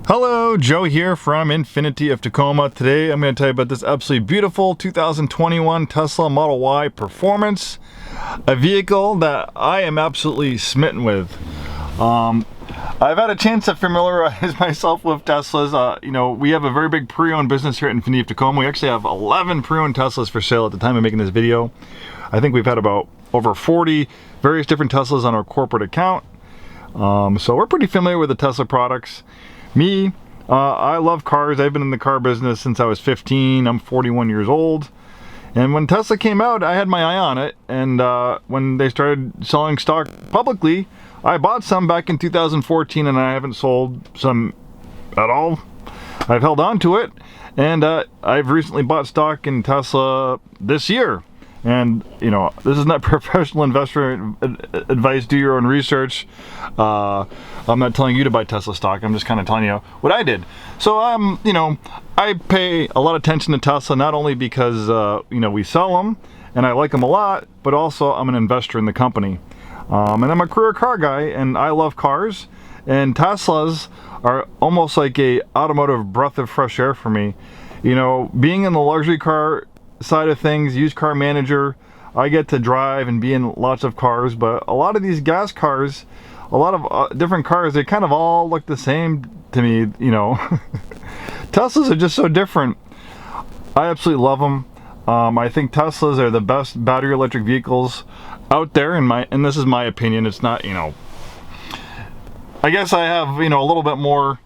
Hello, Joe here from Infiniti of Tacoma. Today I'm going to tell you about this absolutely beautiful 2021 Tesla Model Y Performance, a vehicle that I am absolutely smitten with. I've had a chance to familiarize myself with Teslas. We have a very big pre-owned business here at Infiniti of Tacoma. We actually have 11 pre-owned Teslas for sale at the time of making this video. I think we've had about over 40 various different Teslas on our corporate account. So we're pretty familiar with the Tesla products. I love cars. I've been in the car business since I was 15. I'm 41 years old. And when Tesla came out, I had my eye on it. And when they started selling stock publicly, I bought some back in 2014 and I haven't sold some at all. I've held on to it. And I've recently bought stock in Tesla this year. And, this is not professional investor advice. Do your own research. I'm not telling you to buy Tesla stock. I'm just kind of telling you what I did. So, I pay a lot of attention to Tesla, not only because, we sell them and I like them a lot, but also I'm an investor in the company. And I'm a career car guy and I love cars. And Teslas are almost like a automotive breath of fresh air for me. Being in the luxury car side of things, used car manager, I get to drive and be in lots of cars, but a lot of these gas cars, a lot of different cars, they kind of all look the same to me. Teslas are just so different. I absolutely love them. I think Teslas are the best battery electric vehicles out there, and this is my opinion. It's not, I guess I have, a little bit more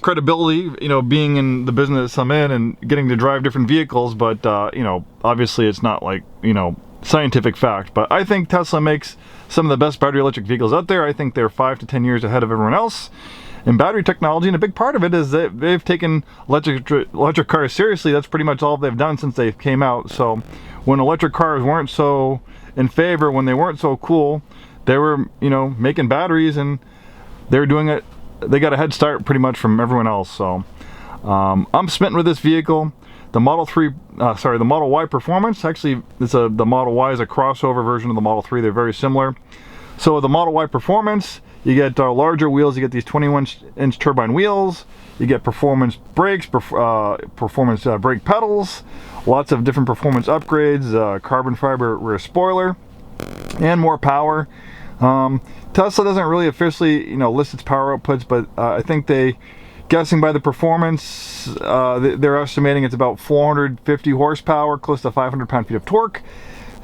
credibility, being in the business I'm in and getting to drive different vehicles, but, obviously it's not like, scientific fact, but I think Tesla makes some of the best battery electric vehicles out there. I think they're 5 to 10 years ahead of everyone else in battery technology, and a big part of it is that they've taken electric cars seriously. That's pretty much all they've done since they came out. So when electric cars weren't so in favor, when they weren't so cool, they were, making batteries, and they were doing it. They got a head start pretty much from everyone else. So I'm smitten with this vehicle. The Model Y Performance, actually the Model Y is a crossover version of the Model 3. They're very similar. So the Model Y Performance, you get larger wheels. You get these 21-inch turbine wheels. You get performance brakes, performance brake pedals, lots of different performance upgrades, carbon fiber rear spoiler, and more power. Tesla doesn't really officially, list its power outputs, but I think guessing by the performance, they're estimating it's about 450 horsepower, close to 500 pound-feet of torque,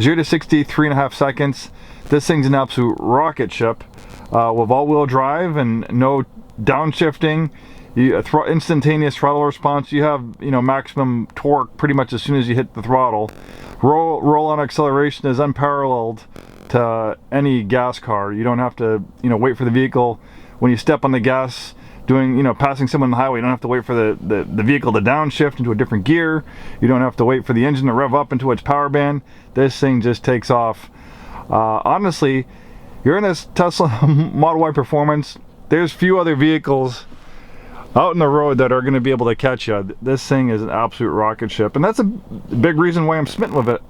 0 to 60, 3.5 seconds. This thing's an absolute rocket ship with all-wheel drive and no downshifting. Instantaneous throttle response. You have, maximum torque pretty much as soon as you hit the throttle. Roll-on acceleration is unparalleled to any gas car. You don't have to, wait for the vehicle when you step on the gas, passing someone on the highway. You don't have to wait for the vehicle to downshift into a different gear. You don't have to wait for the engine to rev up into its power band. This thing just takes off. Honestly, you're in this Tesla Model Y Performance, there's few other vehicles out in the road that are going to be able to catch you. This thing is an absolute rocket ship, and that's a big reason why I'm smitten with it.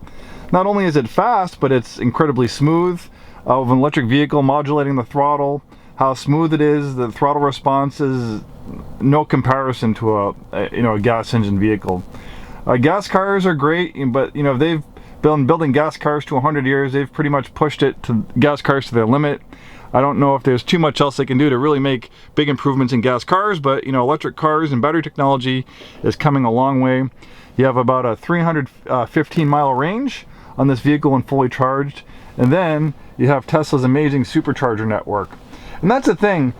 Not only is it fast, but it's incredibly smooth. Of an electric vehicle, modulating the throttle, how smooth it is, the throttle response is no comparison to a gas engine vehicle. Gas cars are great, but they've been building gas cars to 100 years. They've pretty much pushed gas cars to their limit. I don't know if there's too much else they can do to really make big improvements in gas cars, but electric cars and battery technology is coming a long way. You have about a 315 mile range on this vehicle when fully charged, and then you have Tesla's amazing supercharger network. And that's the thing,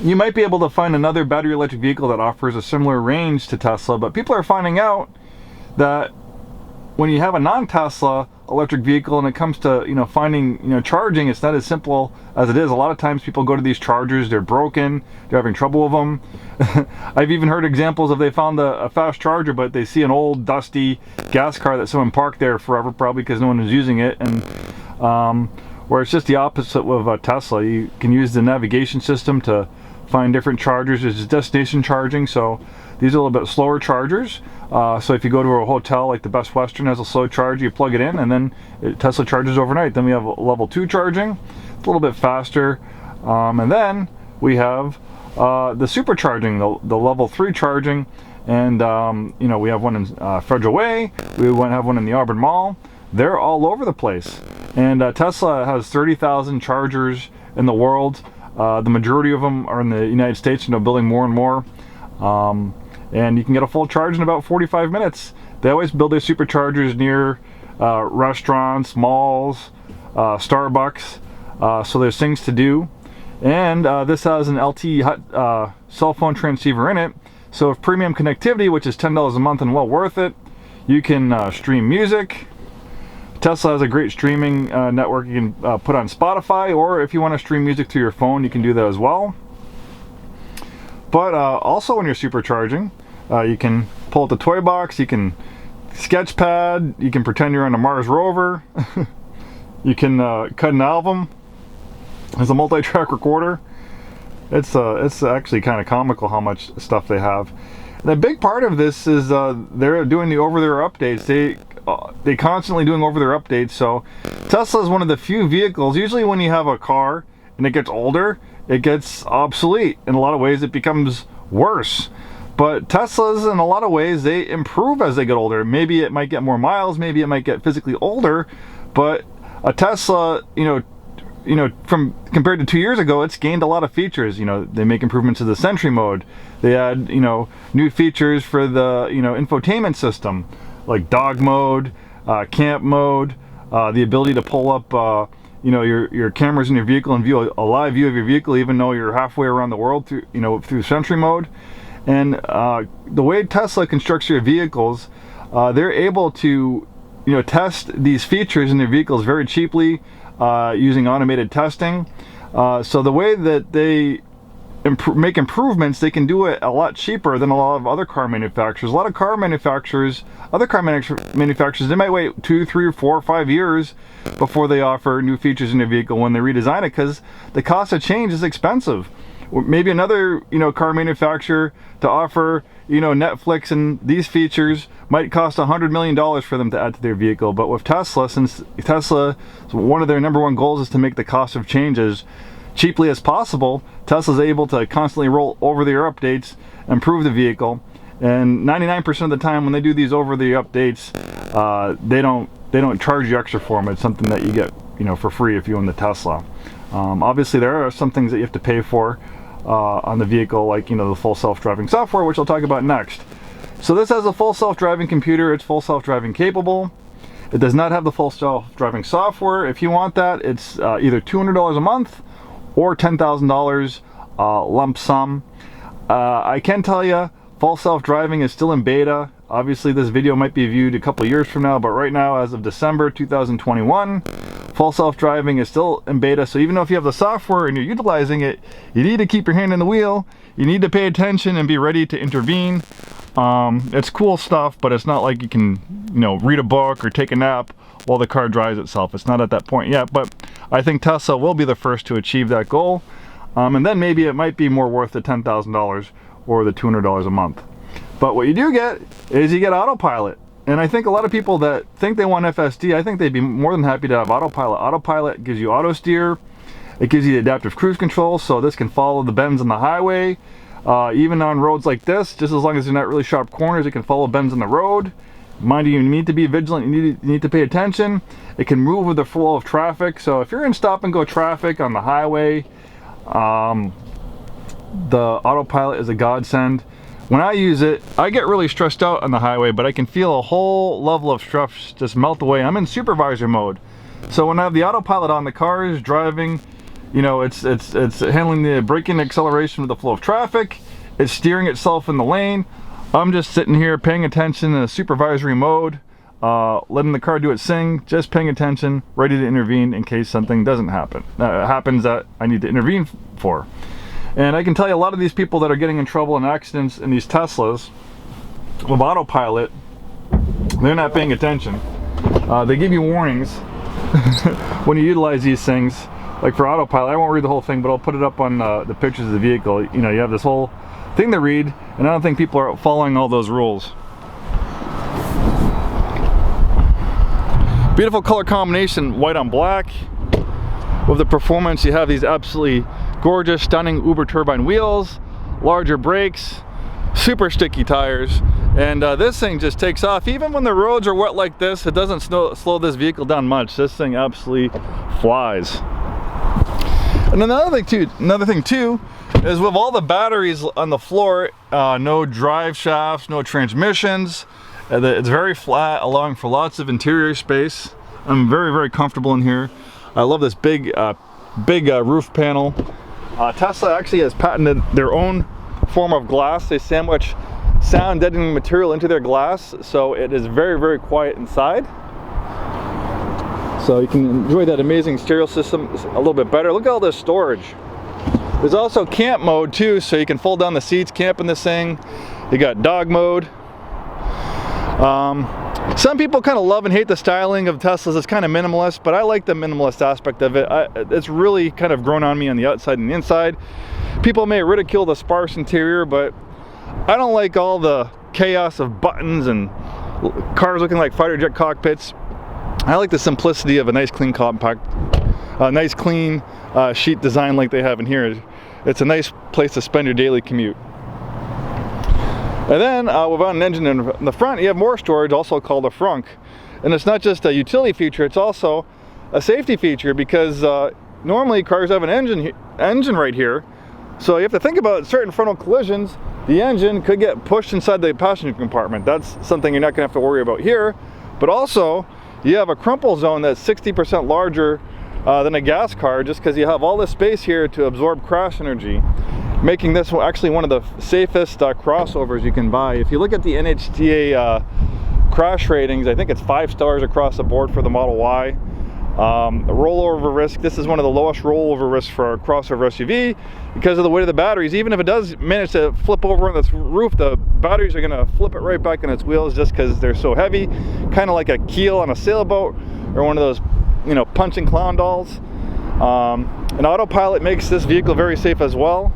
you might be able to find another battery electric vehicle that offers a similar range to Tesla, but people are finding out that when you have a non-Tesla electric vehicle and it comes to finding charging, it's not as simple as it is. A lot of times people go to these chargers, they're broken, they're having trouble with them. I've even heard examples of they found a fast charger, but they see an old dusty gas car that someone parked there forever, probably because no one was using it. And where it's just the opposite with Tesla. You can use the navigation system to find different chargers. There's destination charging, so these are a little bit slower chargers. So if you go to a hotel like the Best Western has a slow charge, you plug it in and then Tesla charges overnight. Then we have level 2 charging, it's a little bit faster. And then we have the supercharging, the level 3 charging, and you know, we have one in Federal Way, we have one in the Auburn Mall. They're all over the place, and Tesla has 30,000 chargers in the world. The majority of them are in the United States, you know, building more and more, and you can get a full charge in about 45 minutes. They always build their superchargers near restaurants, malls, Starbucks, so there's things to do. And this has an LTE cell phone transceiver in it, so if premium connectivity, which is $10 a month and well worth it, you can stream music. Tesla has a great streaming network you can put on Spotify, or if you want to stream music to your phone, you can do that as well. But also when you're supercharging, you can pull out the toy box, you can sketchpad, you can pretend you're on a Mars rover, you can cut an album. There's a multi-track recorder. It's actually kind of comical how much stuff they have. And a big part of this is they're doing the over-the-air updates. They constantly doing over-the-air updates. So Tesla is one of the few vehicles. Usually when you have a car and it gets older, it gets obsolete. In a lot of ways, it becomes worse. But Teslas, in a lot of ways, they improve as they get older. Maybe it might get more miles. Maybe it might get physically older. But a Tesla, you know, from compared to 2 years ago, it's gained a lot of features. You know, they make improvements to the Sentry mode. They add, you know, new features for the, you know, infotainment system, like dog mode, camp mode, the ability to pull up, you know, your cameras in your vehicle and view a live view of your vehicle, even though you're halfway around the world through, you know, through Sentry mode. And the way Tesla constructs their vehicles, they're able to, you know, test these features in their vehicles very cheaply. Using automated testing. So the way that they make improvements, they can do it a lot cheaper than a lot of other car manufacturers. A lot of car manufacturers, they might wait 2, 3, 4, 5 years before they offer new features in their vehicle when they redesign it, because the cost of change is expensive. Maybe another, you know, car manufacturer to offer, you know, Netflix and these features might cost $100 million for them to add to their vehicle. But with Tesla, since Tesla, one of their #1 goals is to make the cost of change as cheaply as possible, Tesla's able to constantly roll over-the-air updates, improve the vehicle, and 99% of the time when they do these over-the-air updates, they don't charge you extra for them. It's something that you get, you know, for free if you own the Tesla. Obviously, there are some things that you have to pay for on the vehicle, like, you know, the full self-driving software, which I'll talk about next. So this has a full self-driving computer. It's full self-driving capable. It does not have the full self-driving software. If you want that, it's either $200 a month or $10,000 lump sum. I can tell you, full self-driving is still in beta. Obviously, this video might be viewed a couple years from now, but right now, as of December 2021, full self-driving is still in beta. So even though if you have the software and you're utilizing it, you need to keep your hand in the wheel. You need to pay attention and be ready to intervene. It's cool stuff, but it's not like you can, you know, read a book or take a nap while the car drives itself. It's not at that point yet, but I think Tesla will be the first to achieve that goal. And then maybe it might be more worth the $10,000 or the $200 a month. But what you do get is you get Autopilot. And I think a lot of people that think they want FSD, I think they'd be more than happy to have Autopilot. Autopilot gives you auto steer. It gives you the adaptive cruise control, so this can follow the bends on the highway. Even on roads like this, just as long as they're not really sharp corners, it can follow bends on the road. Mind you, you need to be vigilant, you need to pay attention. It can move with the flow of traffic. So if you're in stop and go traffic on the highway, the Autopilot is a godsend. When I use it, I get really stressed out on the highway, but I can feel a whole level of stress just melt away. I'm in supervisor mode. So when I have the Autopilot on, the car is driving, you know, it's handling the braking acceleration with the flow of traffic. It's steering itself in the lane. I'm just sitting here paying attention in a supervisory mode, letting the car do its thing, just paying attention, ready to intervene in case something doesn't happen. Happens that I need to intervene for. And I can tell you, a lot of these people that are getting in trouble in accidents in these Teslas with Autopilot, they're not paying attention. They give you warnings when you utilize these things. Like for Autopilot, I won't read the whole thing, but I'll put it up on the pictures of the vehicle. You know, you have this whole thing to read, and I don't think people are following all those rules. Beautiful color combination, white on black. with the performance. You have these absolutely gorgeous, stunning Uberturbine wheels, larger brakes, super sticky tires, and this thing just takes off. Even when the roads are wet like this, it doesn't slow this vehicle down much. This thing absolutely flies. And another thing too is with all the batteries on the floor, no drive shafts, no transmissions. It's very flat, allowing for lots of interior space. I'm very comfortable in here. I love this big roof panel. Tesla actually has patented their own form of glass. They sandwich sound deadening material into their glass, so it is very quiet inside. So you can enjoy that amazing stereo system a little bit better. Look at all this storage. There's also camp mode too, so you can fold down the seats, camp in this thing. You got dog mode. Some people kind of love and hate the styling of Teslas. It's kind of minimalist, but I like the minimalist aspect of it. It's really kind of grown on me on the outside and the inside. People may ridicule the sparse interior, but I don't like all the chaos of buttons and cars looking like fighter jet cockpits. I like the simplicity of a nice clean compact, nice clean sheet design like they have in here. It's a nice place to spend your daily commute. And then without an engine in the front, you have more storage, also called a frunk. And it's not just a utility feature, it's also a safety feature, because normally cars have an engine right here. So you have to think about certain frontal collisions. The engine could get pushed inside the passenger compartment. That's something you're not going to have to worry about here. But also, you have a crumple zone that's 60% larger than a gas car, just because you have all this space here to absorb crash energy, making this actually one of the safest crossovers you can buy. If you look at the NHTSA crash ratings, I think it's 5 stars across the board for the Model Y. Rollover risk, this is one of the lowest rollover risks for a crossover SUV because of the weight of the batteries. Even if it does manage to flip over on this roof, the batteries are going to flip it right back on its wheels just because they're so heavy, kind of like a keel on a sailboat or one of those, you know, punching clown dolls. And Autopilot makes this vehicle very safe as well.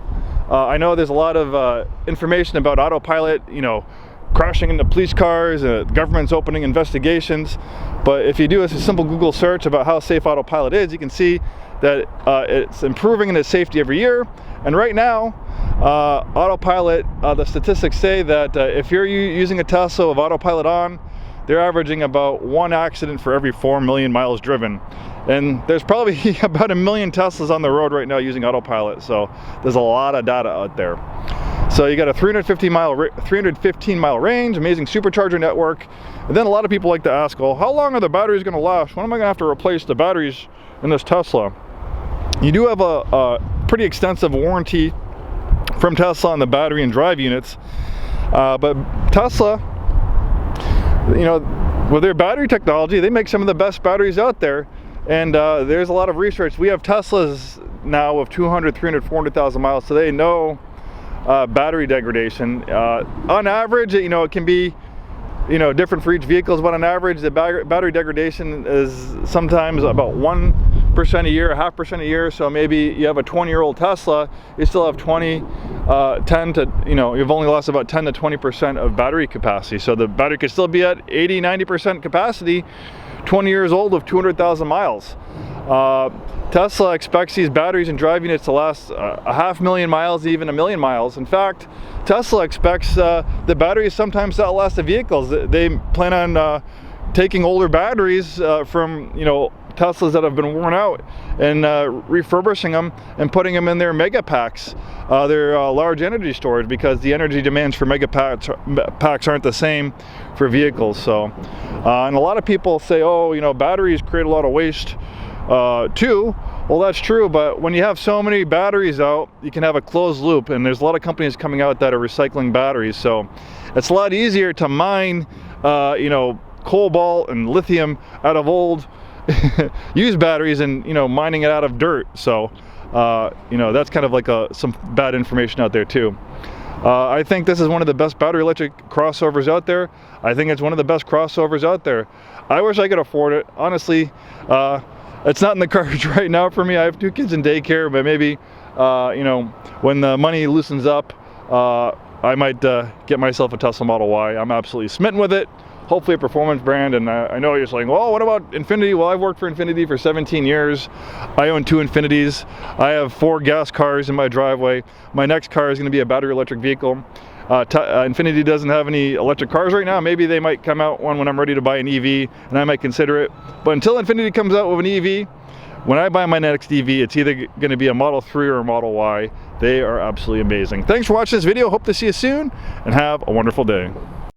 I know there's a lot of information about Autopilot, you know, crashing into police cars, government's opening investigations. But if you do a simple Google search about how safe Autopilot is, you can see that it's improving in its safety every year. And right now, Autopilot, the statistics say that if you're using a Tesla with Autopilot on, they're averaging about 1 accident for every 4 million miles driven. And there's probably about 1 million Teslas on the road right now using Autopilot, so there's a lot of data out there. So you got a 315 mile range, amazing supercharger network. And then a lot of people like to ask, well, how long are the batteries going to last? When am I going to have to replace the batteries in this Tesla? You do have a pretty extensive warranty from Tesla on the battery and drive units, but Tesla, you know, with their battery technology, they make some of the best batteries out there. And there's a lot of research. We have Teslas now with 200, 300, 400,000 miles, so they know battery degradation. On average, you know, it can be, you know, different for each vehicle, but on average, the battery degradation is sometimes about 1% a year, 0.5% a year. So maybe you have a 20-year-old Tesla, you still have 10 to, you know, you've only lost about 10 to 20% of battery capacity. So the battery could still be at 80, 90% capacity, 20 years old with 200,000 miles. Tesla expects these batteries and drive units to last 500,000 miles, even 1 million miles. In fact, Tesla expects the batteries sometimes to outlast the vehicles. They plan on taking older batteries from, you know, Teslas that have been worn out and refurbishing them and putting them in their mega packs, their large energy storage, because the energy demands for mega packs aren't the same for vehicles. So, and a lot of people say, oh, you know, batteries create a lot of waste too. Well, that's true, but when you have so many batteries out, you can have a closed loop, and there's a lot of companies coming out that are recycling batteries. So it's a lot easier to mine, you know, cobalt and lithium out of old used batteries and, you know, mining it out of dirt. So you know, that's kind of like some bad information out there too. I think this is one of the best battery electric crossovers out there. I think it's one of the best crossovers out there. I wish I could afford it, honestly. It's not in the cards right now for me. I have 2 kids in daycare, but maybe you know, when the money loosens up, I might get myself a Tesla Model Y. I'm absolutely smitten with it. hopefully a performance brand. And I know you're saying, well, what about Infiniti? Well, I've worked for Infiniti for 17 years. I own 2 Infinitis. I have 4 gas cars in my driveway. My next car is going to be a battery electric vehicle. Infiniti doesn't have any electric cars right now. Maybe they might come out one when I'm ready to buy an EV, and I might consider it. But until Infiniti comes out with an EV, when I buy my next EV, it's either going to be a Model 3 or a Model Y. They are absolutely amazing. Thanks for watching this video. Hope to see you soon, and have a wonderful day.